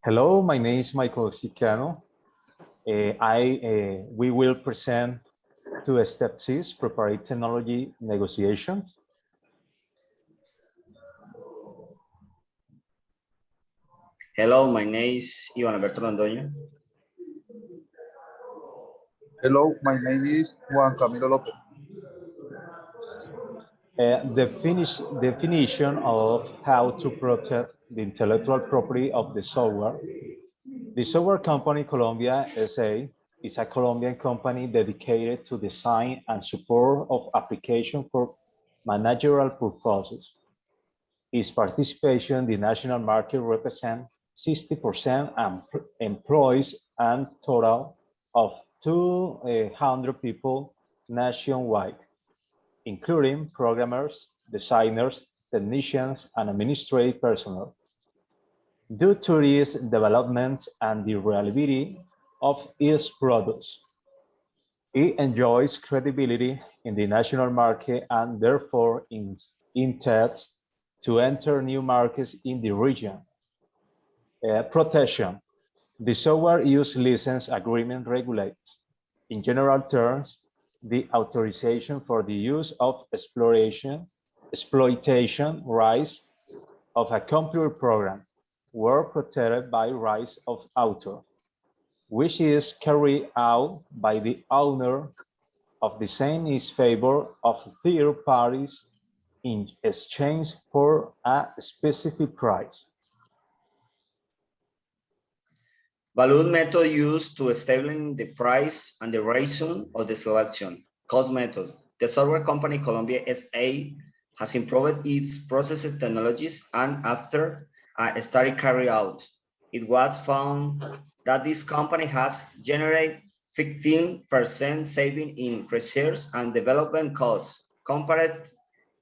Hello, my name is Michael Sicano. We will present to step 6, preparing technology negotiations. Hello, my name is Ivan Alberto Londoño. Hello, my name is Juan Camilo Lopez. Definition of how to protect the intellectual property of the software. The software company Colombia SA is a Colombian company dedicated to design and support of applications for managerial purposes. Its participation in the national market represents 60% and employs a total of 200 people nationwide, including programmers, designers, technicians, and administrative personnel. Due to these developments and the reliability of its products, it enjoys credibility in the national market and therefore intends to enter new markets in the region. Protection. The software use license agreement regulates, in general terms, the authorization for the use of exploitation rights of a computer program were protected by rights of author, which is carried out by the owner of the same in favor of third parties in exchange for a specific price. Value method used to establish the price and the reason of the selection. Cost method. The software company Colombia SA has improved its processing technologies, and after a study carried out, it was found that this company has generated 15% saving in research and development costs compared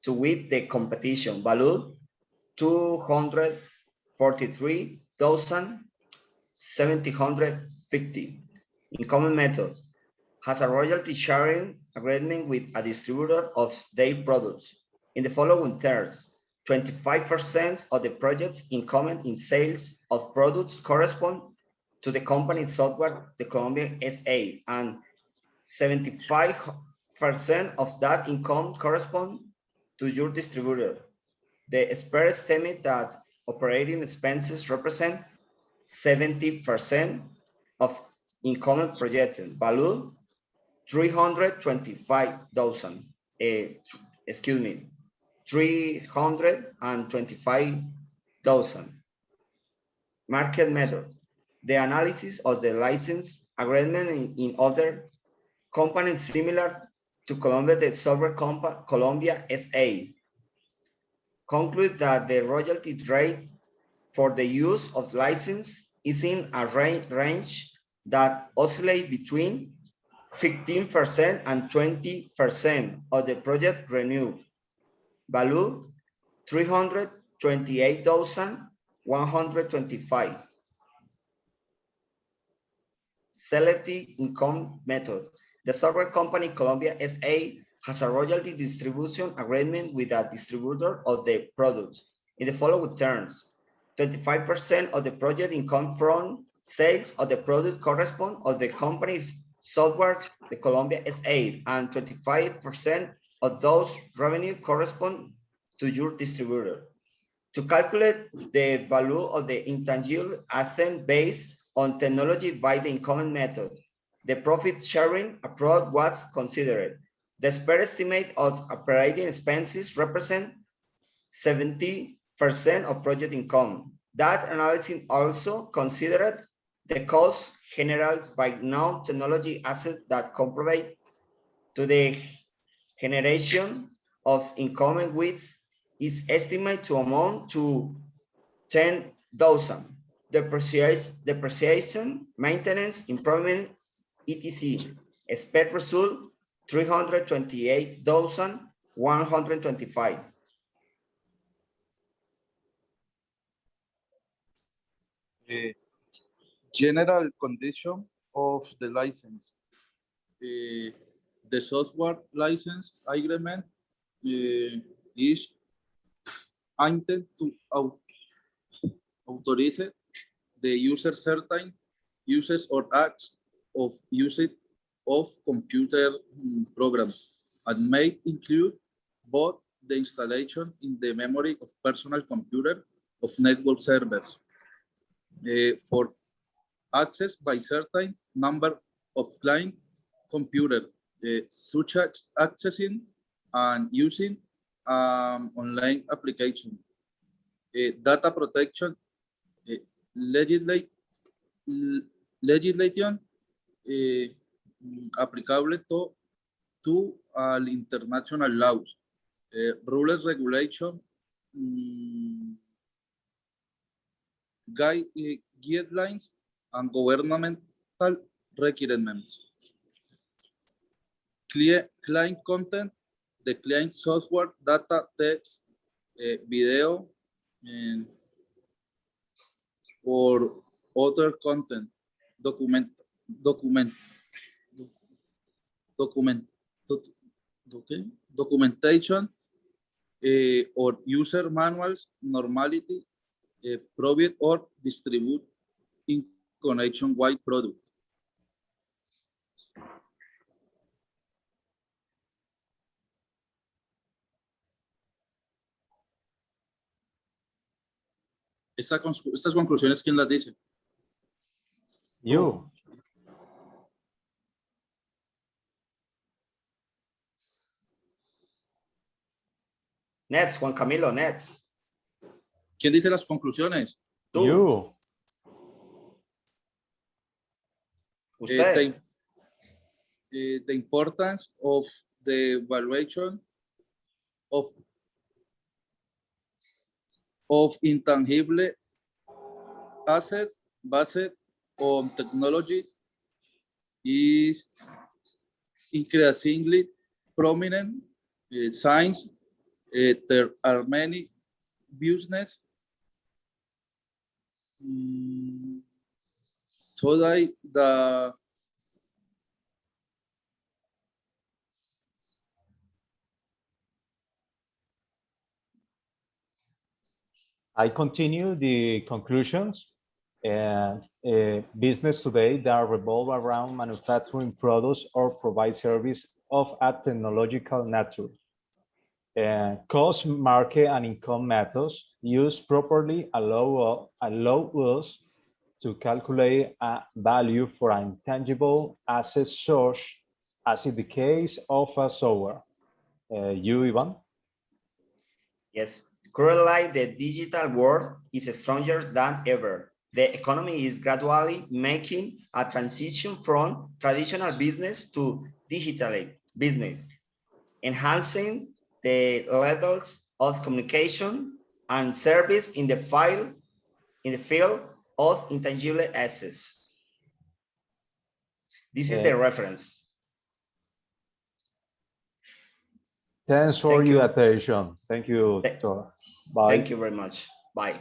to with the competition, valued 243,750. In common methods, has a royalty sharing agreement with a distributor of their products. In the following terms, 25% of the project's income in sales of products correspond to the company's software, the Colombian SA, and 75% of that income correspond to your distributor. The expert estimate that operating expenses represent 70% of income projected, value 325,000. 325,000. Market method. The analysis of the license agreement in other companies similar to Colombia, the software company Colombia SA, conclude that the royalty rate for the use of license is in a range that oscillates between 15% and 20% of the project revenue. Value 328,125. Selective income method. The software company Colombia SA has a royalty distribution agreement with a distributor of the products in the following terms. 25% of the project income from sales of the product correspond of the company's software, the Colombia SA, and 25% of those revenue correspond to your distributor. To calculate the value of the intangible asset based on technology by the income method, the profit sharing approach was considered. The expert estimate of operating expenses represent 70% of project income. That analysis also considered the cost generated by non-technology assets that contribute to the generation of income, which is estimated to amount to 10,000. Depreciation, maintenance, improvement, etc. Expect result 328,125. General condition of the license. The software license agreement is intend to authorize the user certain uses or acts of usage of computer programs and may include both the installation in the memory of personal computer of network servers for access by certain number of client computer, such as accessing and using online application. Data protection legislation applicable to international laws, rules, regulation, guidelines, and governmental requirements. Client content, the client software, data, text, video, and or other content, document, documentation, or user manuals, normality, provide or distribute in connection wide product. Estas conclusiones, ¿quién las dice? You. Next, Juan Camilo, next. ¿Quién dice las conclusiones? Tú. You. Usted. The importance of the evaluation of intangible assets based on technology is increasingly prominent. Since there are many business so that I continue the conclusions. Business today that revolve around manufacturing products or provide service of a technological nature. Cost, market, and income methods used properly allow us to calculate a value for an intangible asset source, as in the case of a software. You, Ivan? Yes. Currently, the digital world is stronger than ever. The economy is gradually making a transition from traditional business to digital business, enhancing the levels of communication and service in the field of intangible assets. This is the reference. Thanks for your attention. Thank you, Doctor. Bye. Thank you very much. Bye.